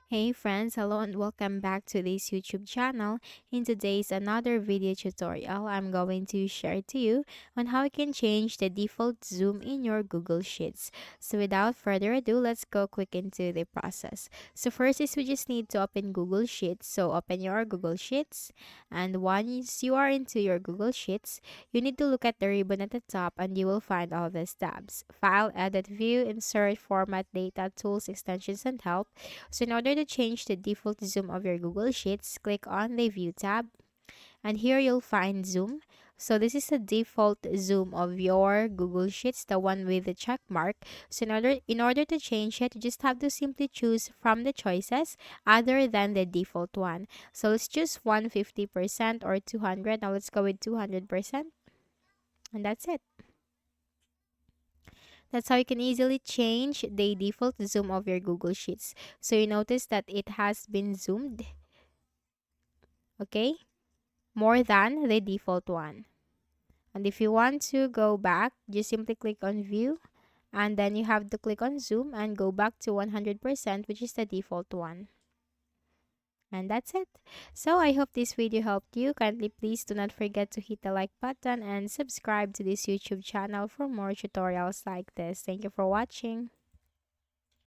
Hey friends, hello and welcome back to this YouTube channel. In today's another video tutorial, I'm going to share to you on how you can change the default zoom in your Google Sheets. So without further ado, let's go quick into the process. So first is we just need to open Google Sheets. So open your Google Sheets, and once you are into your Google Sheets, you need to look at the ribbon at the top and you will find all these tabs: File, Edit, View, Insert, Format, Data, Tools, Extensions, and Help. So in order to change the default zoom of your Google Sheets, click on the View tab, and here you'll find Zoom. So this is the default zoom of your Google Sheets, the one with the check mark. So in order to change it, you just have to simply choose from the choices other than the default one. So let's choose 150% or 200. Now let's go with 200%, and that's it. That's how you can easily change the default zoom of your Google Sheets. So you notice that it has been zoomed, okay, more than the default one. And if you want to go back, just simply click on View, and then you have to click on Zoom and go back to 100%, which is the default one. And that's it. So I hope this video helped you. Kindly please do not forget to hit the like button and subscribe to this YouTube channel for more tutorials like this. Thank you for watching.